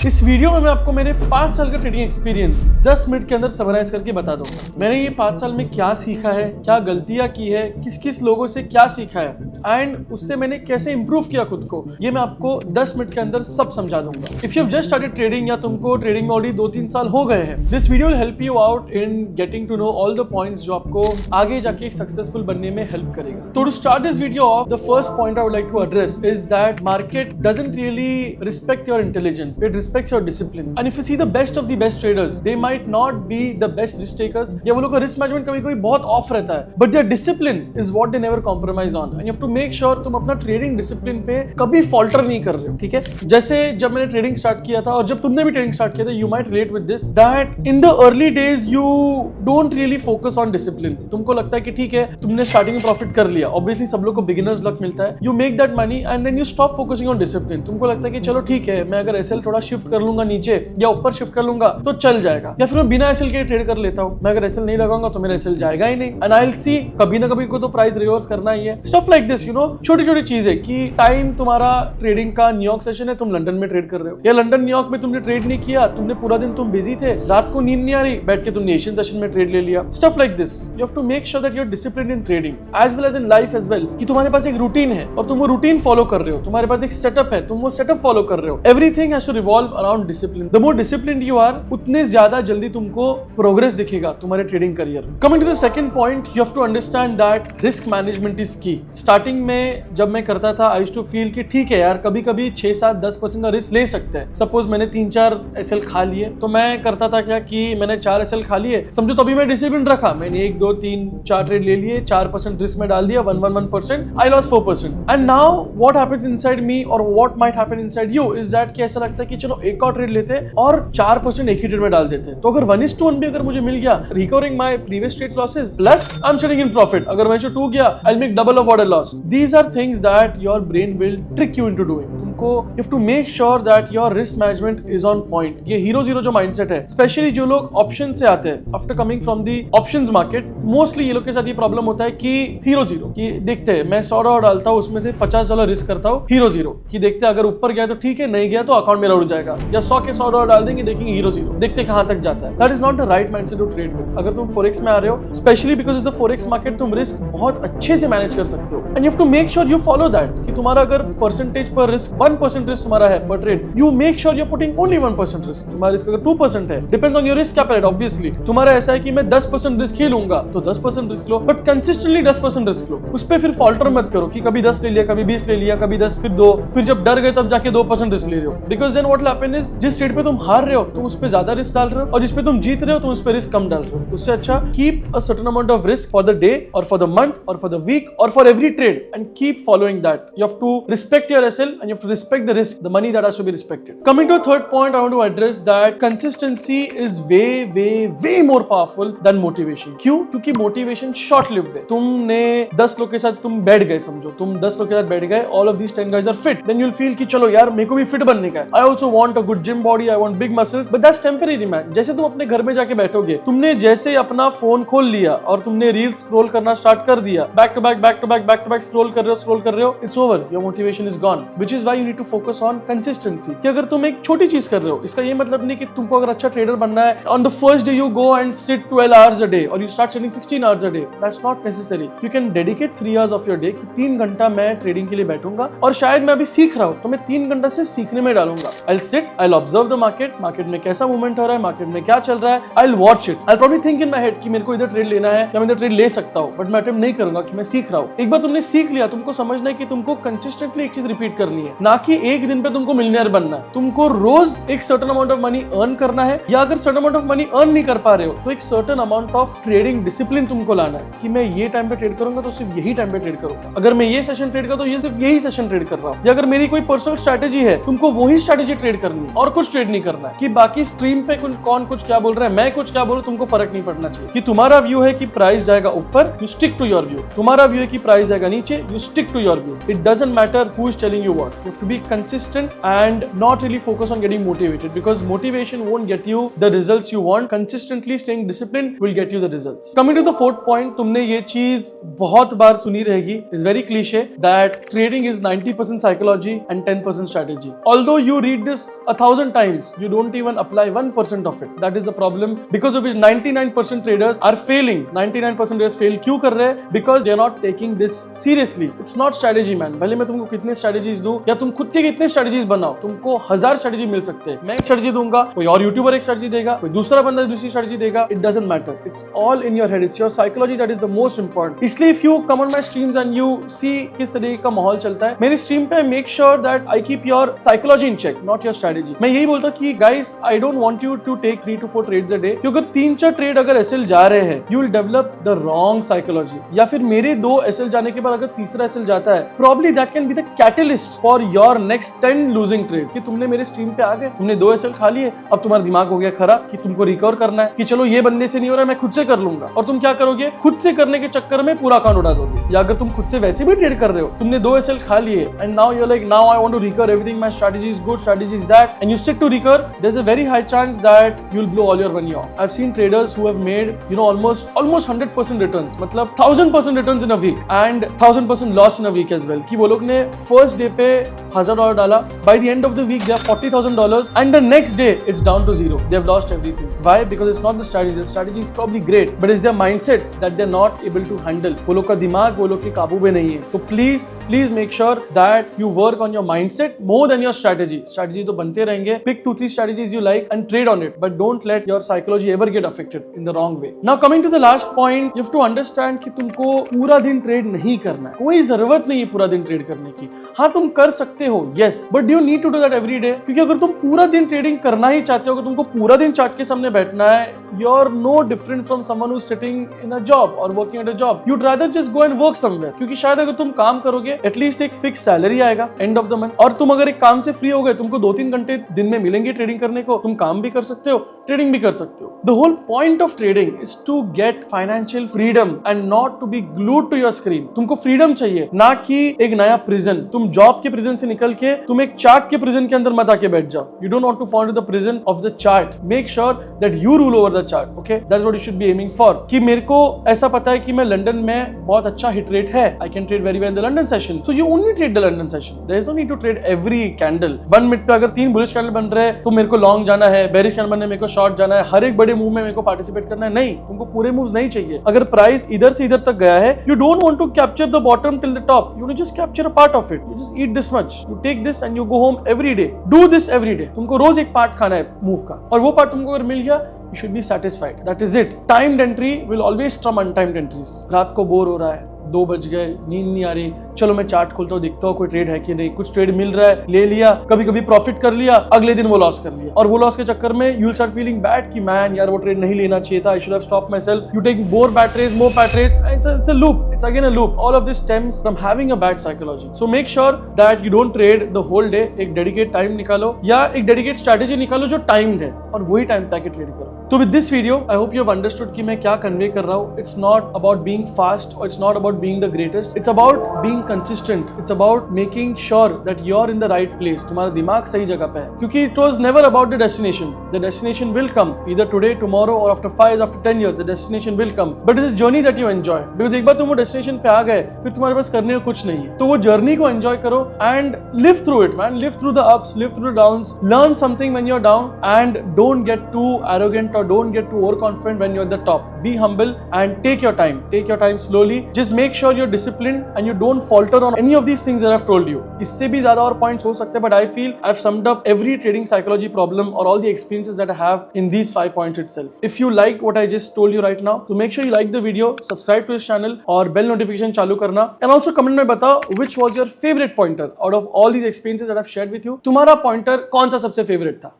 इस वीडियो में मैं आपको मेरे 5 साल का ट्रेडिंग एक्सपीरियंस 10 मिनट के अंदर समराइज करके बता दूंगा। मैंने ये 5 साल में क्या सीखा है, क्या गलतियां की है, किस किस लोगों से क्या सीखा है एंड उससे मैंने कैसे इंप्रूव किया खुद को, ये मैं आपको 10 मिनट के अंदर सब समझा दूंगा। If you have just started trading या तुमको ट्रेडिंग में ऑलरेडी 2-3 साल हो गए हैं, this video will help you out in getting to know all the points जो आपको आगे जाके सक्सेसफुल बनने में हेल्प करेगा। तो to start this video off, the first point I would like to address is that market doesn't really respect your intelligence, it respects your discipline. And if you see the best of the best traders, they might not be the best risk takers, या वो लोग का risk management कभी-कभी बहुत off रहता है, but their discipline is what they never compromise on. And you have to make sure तुम अपना trading discipline पे कभी falter नहीं कर रहे हो, ठीक है? जैसे जब मैंने trading start किया था और जब तुमने भी trading start किया था, you might relate with this that in the early days you don't really focus on discipline. तुमको लगता है कि ठीक है, तुमने starting में profit कर लिया, obviously सब लोग को beginners luck मिलता है, you make that money and then you stop focusing on discipline. तुमको लगता है कि चलो ठीक है, मैं अगर एसएल थोड़ा शिफ्ट कर लूंगा नीचे या ऊपर शिफ्ट कर लूंगा तो चल जाएगा, या फिर मैं बिना एसएल के ट्रेड कर लेता हूं, मैं अगर एसएल नहीं लगाऊंगा तो मेरा एसएल जाएगा ही नहीं एंड आई विल सी कभी ना कभी को तो प्राइस रिवर्स करना ही है। Stuff like this, you know, छोटी छोटी चीजें कि टाइम तुम्हारा ट्रेडिंग का न्यूयॉर्क सेशन है, तुम लंदन में ट्रेड कर रहे हो, या लंदन न्यूयॉर्क में तुमने ट्रेड नहीं किया, तुमने पूरा दिन तुम बिजी थे, रात को नींद नहीं आ रही, बैठ के तुमने एशियन सेशन में ट्रेड ले लिया। Stuff like this, you have to make sure that you are disciplined in trading as well as in life as well, कि तुम्हारे पास एक रूटीन है और तुम वो रूटीन फॉलो कर रहे हो, तुम्हारे पास एक सेटअप है, तुम वो सेटअप फॉलो कर रहे हो। Everything has to revolve around discipline. The more disciplined you are, उतने ज्यादा जल्दी तुमको प्रोग्रेस दिखेगा तुम्हारे ट्रेडिंग करियर में। Coming to the second point, you have to understand that risk management is key. Starting में जब मैं करता था, I used to feel कि ठीक है यार, कभी कभी 6-7-10% का रिस्क ले सकते हैं। सपोज मैंने 3-4 एसएल खा लिए, तो मैं करता था क्या कि मैंने 4 एसएल खा लिए, समझो तभी मैं डिसिप्लिन रखा, मैंने 1-2-3-4 ट्रेड ले लिए, 4% रिस्क में डाल दिया, 1%, I lost 4%. And now what happens inside me or what might happen inside you is that कि ऐसा लगता है कि चलो एक और ट्रेड लेते हैं और 4% एक ही ट्रेड में डाल देते हैं, तो अगर 1:1 भी अगर मुझे मिल गया, recovering my previous trades losses plus I am sitting in profit, अगर 1:2 गया, I will make double of what I lost. These are things that your brain will trick you into doing. तुमको you have to make sure that your risk management is on point. ये hero zero जो mindset है, especially जो लोग option से आते हैं, after coming from the options market, mostly ये लोग के साथ ये प्रॉब्लम होता है कि हीरो जीरो, कि देखते हैं मैं $100 डालता हूँ, उसमें से $50 रिस्क करता हूँ, हीरो जीरो, कि देखते हैं अगर ऊपर गया तो ठीक है, नहीं गया तो अकाउंट मेरा उड़ जाएगा, या 100 के $100 डाल देंगे, देखेंगे हीरो जीरो, देखते कहां तक जाता है। That is not the right mindset to trade with. अगर तुम फॉरेक्स में आ रहे हो, specially because is the forex market, तुम रिस्क बहुत अच्छे से मैनेज कर सकते हो and you have to make sure you follow that, कि तुम्हारा अगर परसेंटेज पर रिस्क 1% रिस्क तुम्हारा है पर trade, you make sure you are putting only 1% risk. तुम्हारा रिस्क अगर 2% है, depends on your risk capital obviously. तुम्हारा ऐसा है कि मैं 10% रिस्क ही लूंगा तो 10% रिस्क लो, बट कंसिस्टेंटली 10% रिस्क लो, उस पे फिर फॉल्टर मत करो कि कभी 10 ले लिया, कभी 20 ले लिया, कभी 10 फिर 2, फिर जब डर गए तब जाके 2% रिस्क ले रहे हो। Because then what will happen is, जिस ट्रेड पे तुम हार रहे हो तुम उस पे ज्यादा रिस्क डाल रहे हो, और जिस पे तुम जीत रहे हो तुम उस पे रिस्क कम डाल रहे हो। उससे अच्छा keep a certain amount of risk for the day और फॉर द मंथ और फॉर द वीक और for every trade and keep following that. You have to respect your SL and you have to respect the risk, the money that has to be respected. Coming to third point, I want to address that consistency is way more powerful than motivation. क्यों? क्योंकि motivation short lived है। तुमने 10 लोग के साथ तुम बैठ गए, समझो तुम 10 लोग के साथ बैठ गए, all of these 10 guys are fit, then you will feel कि चलो यार मेरे को भी फिट बनने का है, I also want a good gym body, I want big muscles, but that's temporary man. जैसे तुम अपने घर में जाके बैठोगे, तुमने जैसे अपना फोन खोल लिया और तुमने रील स्क्रॉल करना स्टार्ट कर दिया, बैक टू बैक स्क्रॉल कर रहे हो, it's over, your motivation is gone, which is why you need to focus on consistency. कि अगर तुम एक छोटी चीज कर रहे हो, इसका ये मतलब नहीं कि तुमको अगर अच्छा ट्रेडर बनना है, on the first day you go and sit 12 hours a day और you start sitting 16 hours a day, that's not necessary. You can dedicate 3 hours of your day, कि 3 घंटा मैं ट्रेडिंग के लिए बैठूंगा और शायद मैं अभी सीख रहा हूं तो मैं 3 घंटा सिर्फ सीखने में डालूंगा। I will sit, I will observe the market में कैसा मूवमेंट हो रहा है, मार्केट में क्या चल रहा है, I will watch it, I will probably think in my head कि मेरे को इधर ट्रेड लेना है या मैं इधर ट्रेड ले सकता हूं, बट मैं अटेम्प्ट नहीं करूंगा कि मैं सीख रहा हूं। एक बार तुमने सीख लिया, तुमको समझना है कि तुमको कंसिस्टेंटली एक चीज रिपीट करनी है, ना कि एक दिन पे तुमको मिलियनेयर बनना है। तुमको रोज एक certain amount of money earn करना है, या अगर certain amount of money earn नहीं कर पा रहे हो तो एक certain amount of trading discipline तुमको लाना है, कि मैं ये टाइम पे ट्रेड करूंगा तो सिर्फ यही टाइम पे ट्रेड करूंगा, अगर मैं ये सेशन ट्रेड करूं तो ये सिर्फ यही सेशन ट्रेड कर रहा हूं, या अगर मेरी कोई पर्सनल स्ट्रेटेजी है तुमको वही स्ट्रेटेजी ट्रेड करनी है और कुछ ट्रेड नहीं करना है, कि बाकी स्ट्रीम पे कौन कुछ क्या बोल रहा है, मैं कुछ क्या बोलूं, तुमको फर्क नहीं पड़ना चाहिए। कि तुम्हारा व्यू है कि प्राइस जाएगा ऊपर, you stick to your view, तुम्हारा व्यू है कि प्राइस जाएगा नीचे, you stick to your view, it doesn't matter who is telling you what, you have to be consistent and not really focus on getting motivated, because motivation won't get you the results you want. Consistently staying disciplined will get you the results. Coming to the fourth point, तुमने ये चीज बहुत बार सुनी रहेगी, is very cliche that trading is 90% psychology and 10% strategy. Although you read this 1,000 times, you don't even apply 1% of it. That is the problem, because of which 99% traders are failing. 99% traders fail. क्यों कर रहे हैं? Because they are not taking this seriously. It's not strategy, man. भले मैं तुमको कितने strategies दूं या तुम खुद के कितने strategies बनाओ, तुमको 1000 strategy मिल सकते हैं. मैं एक strategy दूंगा, कोई और YouTuber एक strategy देगा, कोई दूसरा बंदा दूसरी strategy देगा. It doesn't matter. It's all in your head. It's your psychology that is the most important. इसलिए if you come on my streams and you see किस तरीके का माहौल चलता है मेरी stream पे, make sure that I keep your psychology in check, not your strategy. मैं यही बोलता हूँ कि guys, I don't want you to take 3 to 4 trades a day. क्योंकि अगर 3-4 ट्रेड अगर एसएल जा रहे हैं, you will develop the wrong psychology. या फिर मेरे 2 एसएल जाने के बाद अगर तीसरा एसएल जाता है, probably that can be the catalyst for your next 10 losing trade. कि तुमने मेरे स्ट्रीम पे आ गए, तुमने 2 एसएल खा लिए, अब तुम्हारा दिमाग हो गया खराब कि तुमको रिकवर करना है कि चलो ये बंदे से नहीं हो रहा है, मैं खुद से कर लूंगा. और तुम क्या करोगे? खुद से करने के चक्कर में पूरा अकाउंट उड़ा दोगे. या अगर तुम खुद से वैसे भी ट्रेड कर रहे हो, तुमने 2 एसएल खा लिए and now you're like, now I want to recover everything, my strategy is good, strategy is that, and you stick to recover, there's a very high chance that you'll blow all your money off. I've seen traders who have made, you know, almost 100% returns, मतलब 1000% returns in a week and 1000% loss in a week as well. कि वो लोग ने first day पे $1000 डाला, by the end of the week they have $40,000 and the next day it's down to zero. They have lost everything. Why? Because it's not the strategy. The strategy is probably great, but it's their mindset that they're not able to handle. वो लोग का दिमाग वो लोग के काबू में नहीं है. तो please make sure that you work on your mindset more than your strategy. Strategy तो बनते रहेंगे. Pick 2-3 strategies you like and trade on it, but don't let your psychology ever get affected in the wrong way. Now coming to the last point, you have to understand कि तुमको पूरा दिन trade नहीं करना है. कोई जरूरत नहीं है पूरा दिन ट्रेड करने की. हाँ, तुम कर सकते हो, yes, but do you need to do that every day? क्योंकि अगर तुम पूरा दिन ट्रेडिंग करना ही चाहते हो, कि तुमको पूरा दिन चार्ट के सामने बैठना है, you're no different from someone who's sitting in a job or working at a job. You'd rather just go and work somewhere. क्योंकि शायद अगर तुम काम करोगे, एटलीस्ट एक फिक्स सैलरी आएगा एंड ऑफ द मंथ. और तुम अगर एक काम से फ्री हो गए, तुमको 2-3 घंटे दिन में मिलेंगे ट्रेडिंग करने को, तुम काम भी कर सकते हो, ट्रेडिंग भी कर सकते हो. The whole point of trading is to get financial freedom and not to be glued to your screen. तुमको फ्रीडम चाहिए, ना कि एक नया प्रिजन. तुम जॉब के प्रिजन से निकल के तुम एक चार्ट के प्रिजन के अंदर मत आके बैठ जाओ. You don't want to fall into the prison of the chart. Make sure that you rule over the chart. Okay, that is what you should be aiming for. कि मेरे को ऐसा पता है कि मैं लंदन में बहुत अच्छा हिट रेट है, I can trade very well in the London session, so you only trade the London session. There is no need to trade every candle. 1 minute पे अगर 3 बुलिश कैंडल बन रहे हैं तो मेरे को लॉन्ग जाना है, बेरिश कैंडल बनने मेरे को शॉर्ट जाना है, हर एक बड़े मूव में मेरे को पार्टिसिपेट करना है. नहीं, तुमको पूरे मूव्स नहीं चाहिए. अगर प्राइस इधर से इधर तक गया है, you don't want to capture the bottom till the top. You just capture a part of it. You just eat this much, you take this and you go home every day. Do this every day. तुमको रोज एक part खाना है move का, और वो part तुमको अगर मिल गया, you should be satisfied. That is it. Timed entry will always trump untimed entries. रात को बोर हो रहा है, 2 बज गए, नींद नहीं आ रही, चलो मैं चार्ट खोलता हूँ, देखता हूँ कोई ट्रेड है कि नहीं. कुछ ट्रेड मिल रहा है, ले लिया, कभी कभी प्रॉफिट कर लिया, अगले दिन वो लॉस कर लिया. और वो लॉस के चक्कर में you will start feeling bad कि मैन यार वो ट्रेड नहीं लेना चाहिए था, I should have stopped myself. You take more bad trades, more bad trades, it's a loop. It's again a loop. All of this stems from having a bad psychology. So make sure that you don't trade the whole day. एक dedicate time निकालो या एक dedicate strategy निकालो जो timed है, और वही time पे आके ट्रेड करो. तो with this video I hope you have understood कि मैं क्या कन्वे कर रहा हूँ. It's not about being fast और it's not about being the greatest. It's about being consistent. It's about making sure that you're in the right place. तुम्हारा दिमाग सही जगह पे है. क्योंकि it was never about the destination. The destination will come either today, tomorrow, or after 5 years, after 10 years. The destination will come. But it's a journey that you enjoy. Because एक बार तुम वो destination पे आ गए, फिर तुम्हारे पास करने को कुछ नहीं है. तो वो journey को enjoy करो and live through it, man. Live through the ups, live through the downs. Learn something when you're down and don't get too arrogant or don't get too overconfident when you're at the top. Be humble and take your time. Take your time slowly. Just make sure you're disciplined and you don't falter on any of these things that I've told you. इससे भी ज़्यादा और points हो सकते हैं, but I feel I've summed up every trading psychology problem or all the experiences that I have in these 5 points itself. If you liked what I just told you right now, so make sure you like the video, subscribe to this channel और bell notification चालू करना, and also comment में बताओ which was your favorite pointer out of all these experiences that I've shared with you. तुम्हारा pointer कौन सा सबसे favorite था?